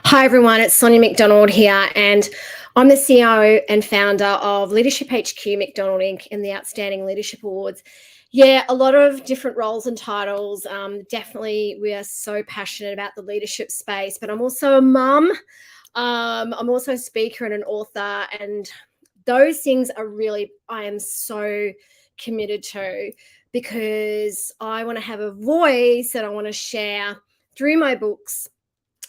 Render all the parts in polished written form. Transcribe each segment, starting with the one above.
Hi everyone, it's Sonia McDonald here, and I'm the CEO and founder of LeadershipHQ McDonald Inc. and the Outstanding Leadership Awards. Yeah, a lot of different roles and titles. Definitely, we are so passionate about the leadership space, but I'm also a mum. I'm also a speaker and an author, and those things are really, I am so committed to, because I want to have a voice that I want to share through my books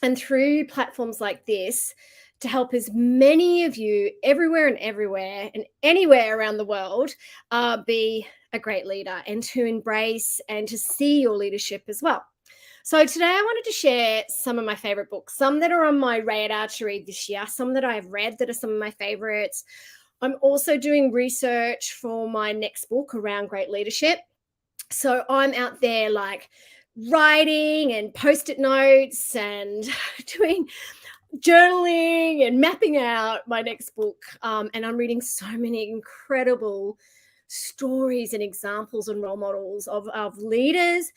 and through platforms like this to help as many of you everywhere and anywhere around the world be a great leader and to embrace and to see your leadership as well. So today I wanted to share some of my favorite books, some that are on my radar to read this year, some that I've read that are some of my favorites. I'm also doing research for my next book around great leadership. So I'm out there like writing and post-it notes and doing journaling and mapping out my next book. And I'm reading so many incredible stories and examples and role models of leaders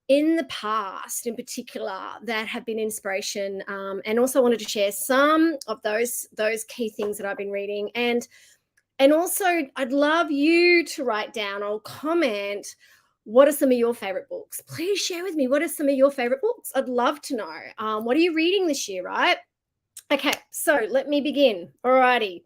in the past in particular that have been inspiration, and also wanted to share some of those key things that I've been reading. And also I'd love you to write down or comment, what are some of your favorite books? Please share with me, what are some of your favorite books? I'd love to know. What are you reading this year, right? Okay, so let me begin. Alrighty.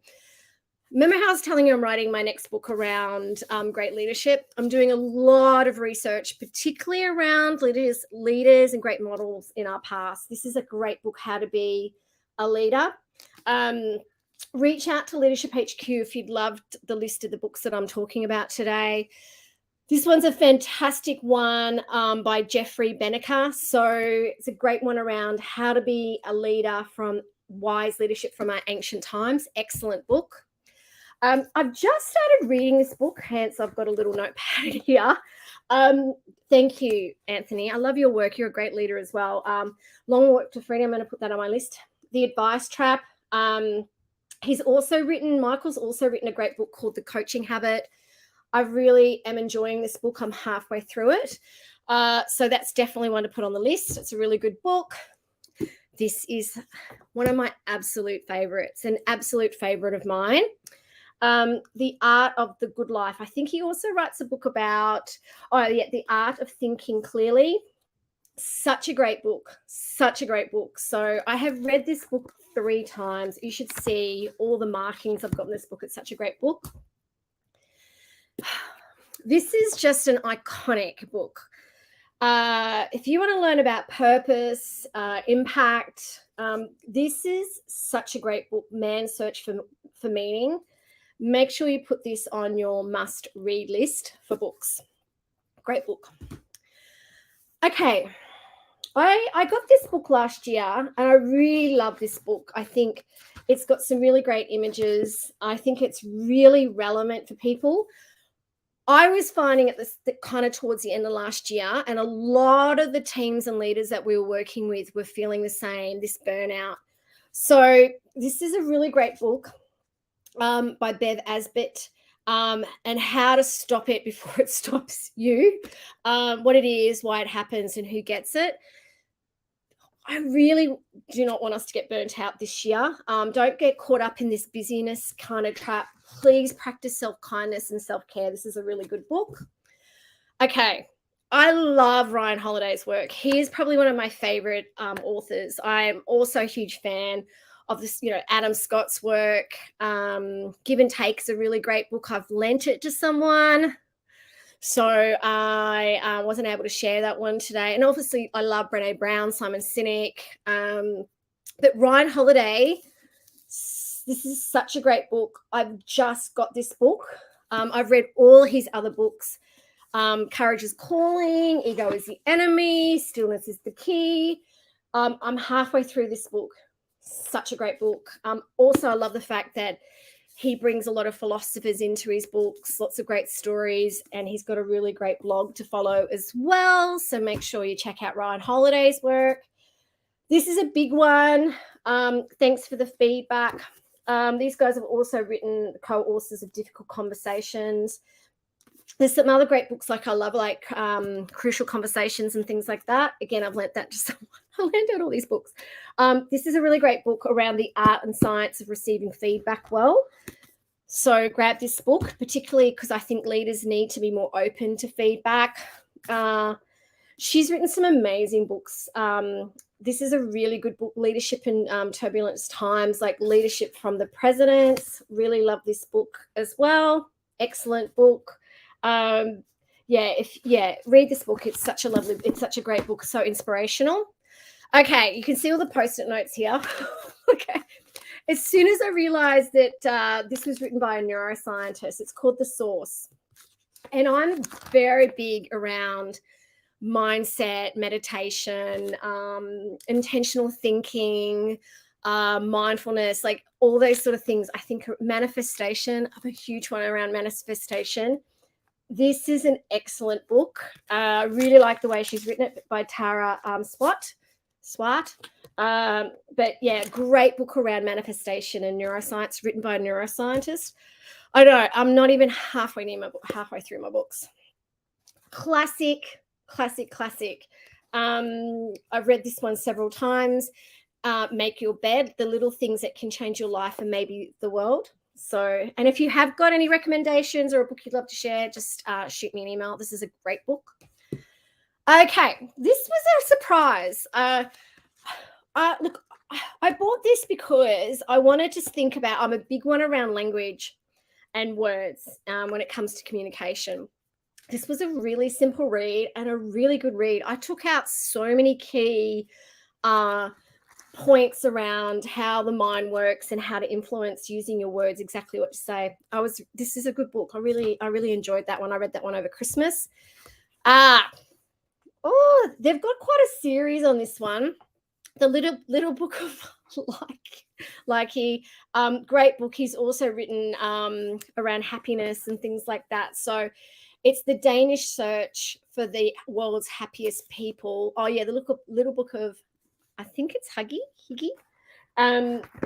Remember how I was telling you I'm writing my next book around great leadership? I'm doing a lot of research, particularly around leaders and great models in our past. This is a great book, How to Be a Leader. Reach out to Leadership HQ if you'd loved the list of the books that I'm talking about today. This one's a fantastic one by Jeffrey Beneker. So it's a great one around how to be a leader from wise leadership from our ancient times. Excellent book. I've just started reading this book, hence I've got a little notepad here. Thank you, Anthony. I love your work. You're a great leader as well. Long Walk to Freedom. I'm going to put that on my list. The Advice Trap. Michael's also written a great book called The Coaching Habit. I really am enjoying this book. I'm halfway through it. So that's definitely one to put on the list. It's a really good book. This is one of my absolute favorites, an absolute favorite of mine. The Art of the Good Life. I think he also writes a book about, The Art of Thinking Clearly. Such a great book. Such a great book. So I have read this book 3 times. You should see all the markings I've got in this book. It's such a great book. This is just an iconic book. If you want to learn about purpose, impact, this is such a great book, Man's Search for Meaning. Make sure you put this on your must-read list for books. Great book. Okay, I got this book last year, and I really love this book. I think it's got some really great images. I think it's really relevant for people. I was finding it kind of towards the end of last year, and a lot of the teams and leaders that we were working with were feeling the same, this burnout. So this is a really great book by Bev Asbett, and how to stop it before it stops you, what it is, why it happens, and who gets it. I really do not want us to get burnt out this year. Don't get caught up in this busyness kind of trap. Please practice self-kindness and self-care. This is a really good book. Okay, I love Ryan Holiday's work. He is probably one of my favorite authors. I am also a huge fan of this, Adam Scott's work. Give and Take is a really great book. I've lent it to someone, so I wasn't able to share that one today. And obviously I love Brené Brown, Simon Sinek, but Ryan Holiday, this is such a great book. I've just got this book. I've read all his other books. Courage is Calling, Ego is the Enemy, Stillness is the Key. I'm halfway through this book. Such a great book. Also, I love the fact that he brings a lot of philosophers into his books, lots of great stories, and he's got a really great blog to follow as well. So make sure you check out Ryan Holiday's work. This is a big one. Thanks for the feedback. These guys have also written co-authors of Difficult Conversations. There's some other great books I love, like Crucial Conversations and things like that. Again, I've learnt that just I learned out all these books. This is a really great book around the art and science of receiving feedback well. So grab this book, particularly because I think leaders need to be more open to feedback. She's written some amazing books. This is a really good book, Leadership in Turbulent Times, like Leadership from the Presidents. Really love this book as well. Excellent book. Read this book. It's such a great book, so inspirational. Okay, you can see all the Post-it notes here. Okay. As soon as I realized that this was written by a neuroscientist, it's called The Source. And I'm very big around mindset, meditation, intentional thinking, mindfulness, like all those sort of things. I think manifestation, I'm a huge one around manifestation. This is an excellent book. I really like the way she's written it, by Tara Swart. But yeah, great book around manifestation and neuroscience, written by a neuroscientist. I know I'm not even halfway through my books. Classic. I've read this one several times. Make Your Bed, the little things that can change your life and maybe the world. So, and if you have got any recommendations or a book you'd love to share, just shoot me an email. This is a great book. Okay, this was a surprise. Look, I bought this because I wanted to think about, I'm a big one around language and words when it comes to communication. This was a really simple read and a really good read. I took out so many key points around how the mind works and how to influence using your words, exactly what to say. This is a good book. I really enjoyed that one. I read that one over Christmas. They've got quite a series on this one. The little book of Likey, great book. He's also written around happiness and things like that. So it's the Danish search for the world's happiest people. Oh yeah, the little book of, I think it's Higgy.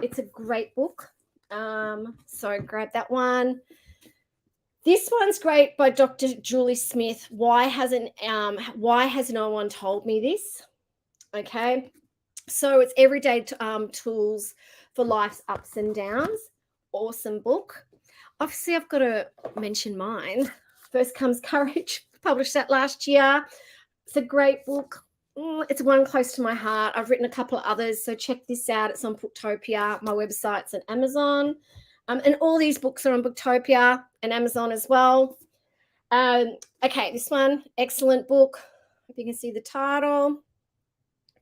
It's a great book. So grab that one. This one's great, by Dr. Julie Smith. Why has no one told me this? Okay. So it's everyday tools for life's ups and downs. Awesome book. Obviously, I've got to mention mine. First Comes Courage. Published that last year. It's a great book. It's one close to my heart. I've written a couple of others, so check this out. It's on Booktopia. My website's on Amazon. And all these books are on Booktopia and Amazon as well. Okay, this one, excellent book. Hope you can see the title,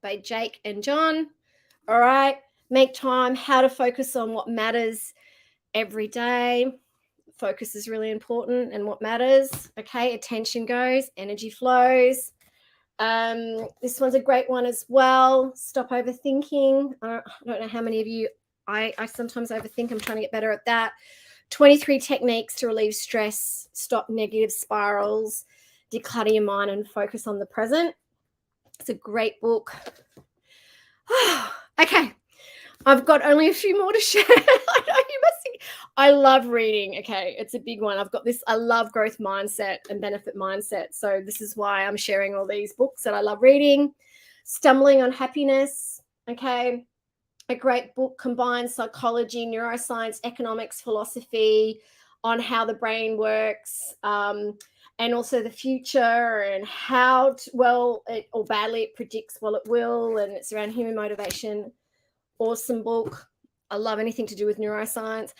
by Jake and John. All right, Make Time, How to Focus on What Matters Every Day. Focus is really important and what matters. Okay, attention goes, energy flows. This one's a great one as well. Stop overthinking. I don't know how many of you, I sometimes overthink. I'm trying to get better at that. 23 techniques to relieve stress, stop negative spirals, declutter your mind and focus on the present. It's a great book. Okay, I've got only a few more to share. I know you must think I love reading. Okay, it's a big one. I've got this. I love growth mindset and benefit mindset. So this is why I'm sharing all these books that I love reading. Stumbling on Happiness. Okay, a great book, combines psychology, neuroscience, economics, philosophy on how the brain works, and also the future and how well or badly it predicts what it will, and it's around human motivation. Awesome book. I love anything to do with neuroscience.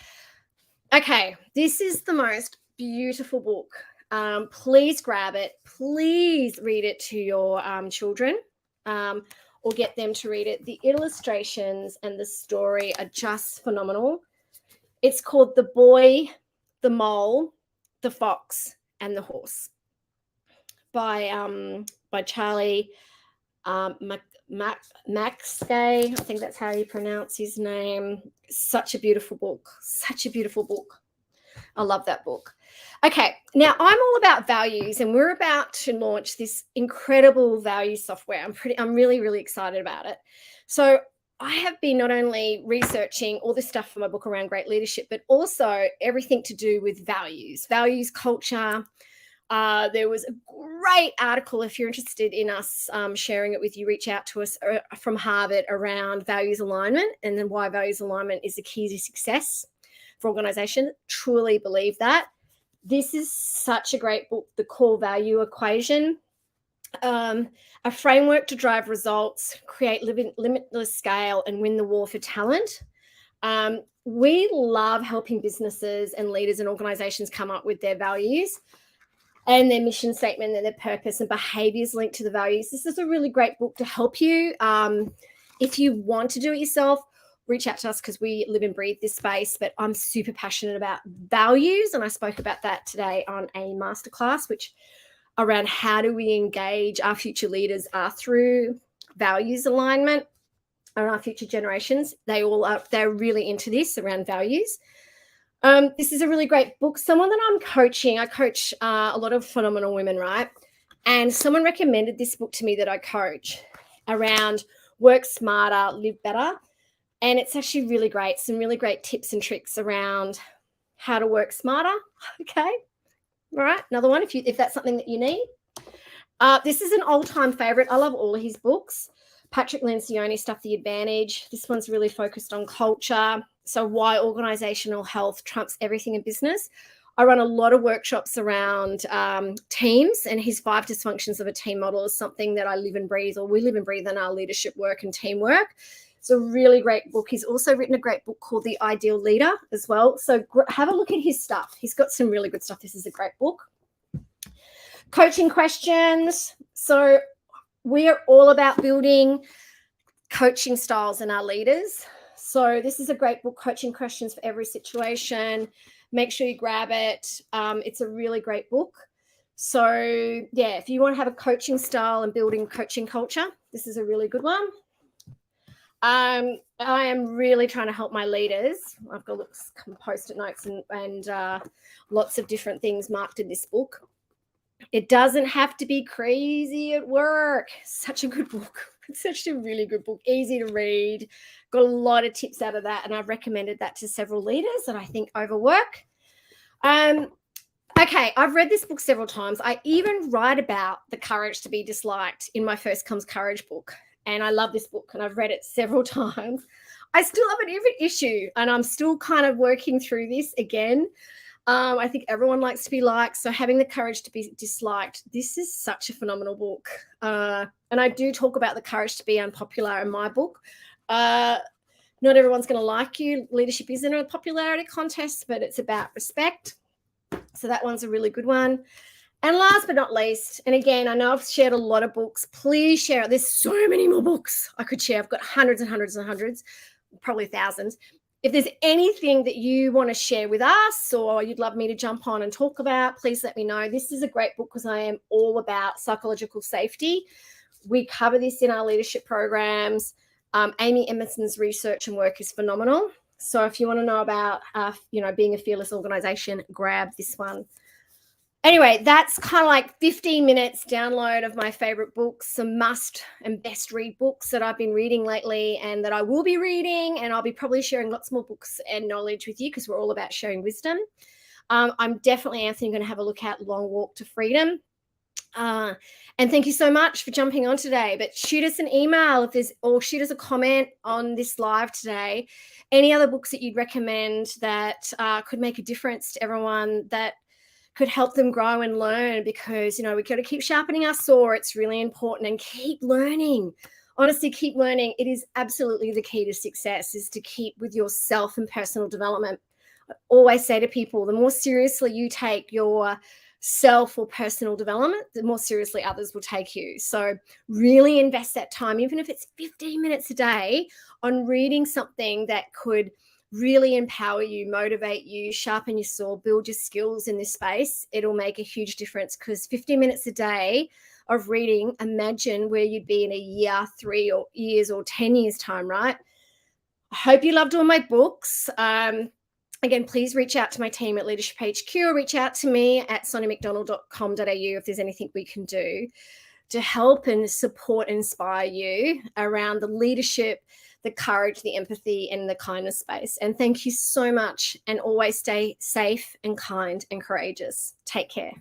Okay, this is the most beautiful book. Please grab it. Please read it to your children, or get them to read it. The illustrations and the story are just phenomenal. It's called The Boy, the Mole, the Fox, and the Horse, by Charlie Maxgay. I think that's how you pronounce his name. Such a beautiful book. Such a beautiful book. I love that book. Okay, now I'm all about values, and we're about to launch this incredible value software. I'm really, really excited about it. So I have been not only researching all this stuff for my book around great leadership, but also everything to do with values, culture, There was a great article, if you're interested in us sharing it with you, reach out to us, from Harvard, around values alignment, and then why values alignment is the key to success for organization. Truly believe that. This is such a great book, The Core Value Equation. A framework to drive results, create limitless scale, and win the war for talent. We love helping businesses and leaders and organizations come up with their values and their mission statement and their purpose and behaviors linked to the values. This is a really great book to help you. If you want to do it yourself, reach out to us, because we live and breathe this space. But I'm super passionate about values, and I spoke about that today on a masterclass, which around how do we engage our future leaders through values alignment, and our future generations. They're really into this around values. This is a really great book. Someone that I'm coaching, I coach a lot of phenomenal women, right? And someone recommended this book to me that I coach around work smarter, live better. And it's actually really great. Some really great tips and tricks around how to work smarter. Okay. All right. Another one, if that's something that you need. This is an all-time favorite. I love all of his books. Patrick Lencioni, Stuff the Advantage. This one's really focused on culture. So why organizational health trumps everything in business. I run a lot of workshops around teams, and his 5 dysfunctions of a team model is something that I live and breathe, or we live and breathe in our leadership work and teamwork. It's a really great book. He's also written a great book called The Ideal Leader as well. So have a look at his stuff. He's got some really good stuff. This is a great book. Coaching questions. So we are all about building coaching styles in our leaders. So this is a great book, Coaching Questions for Every Situation. Make sure you grab it. It's a really great book. So yeah, if you want to have a coaching style and building coaching culture, this is a really good one. I am really trying to help my leaders. I've got some post-it notes and lots of different things marked in this book. It doesn't have to be crazy at work. Such a good book. It's such a really good book, easy to read. Got a lot of tips out of that, and I've recommended that to several leaders that I think overwork. Okay, I've read this book several times. I even write about the courage to be disliked in my First Comes Courage book, and I love this book, and I've read it several times. I still have an issue, and I'm still kind of working through this again. I think everyone likes to be liked, so having the courage to be disliked, this is such a phenomenal book. And I do talk about the courage to be unpopular in my book. Not everyone's going to like you. Leadership isn't a popularity contest, but it's about respect. So that one's a really good one. And last but not least, and again, I know I've shared a lot of books. Please share. There's so many more books I could share. I've got hundreds and hundreds and hundreds, probably thousands. If there's anything that you want to share with us or you'd love me to jump on and talk about, please let me know. This is a great book because I am all about psychological safety. We cover this in our leadership programs. Amy Emerson's research and work is phenomenal. So if you want to know about, being a fearless organization, grab this one. Anyway, that's kind of like 15 minutes download of my favorite books, some must and best read books that I've been reading lately and that I will be reading. And I'll be probably sharing lots more books and knowledge with you because we're all about sharing wisdom. I'm definitely, Anthony, going to have a look at Long Walk to Freedom. And thank you so much for jumping on today. But shoot us an email or shoot us a comment on this live today. Any other books that you'd recommend that could make a difference to everyone, that could help them grow and learn, because, we've got to keep sharpening our saw. It's really important, and keep learning. Honestly, keep learning. It is absolutely the key to success, is to keep with yourself and personal development. I always say to people, the more seriously you take your self or personal development, the more seriously others will take you. So really invest that time, even if it's 15 minutes a day, on reading something that could really empower you, motivate you, sharpen your saw, build your skills in this space. It'll make a huge difference, because 15 minutes a day of reading, imagine where you'd be in a year, 3 or years or 10 years time, right? I hope you loved all my books. Again, please reach out to my team at LeadershipHQ, or reach out to me at soniamcdonald.com.au if there's anything we can do to help and support and inspire you around the leadership, the courage, the empathy, and the kindness space. And thank you so much, and always stay safe and kind and courageous. Take care.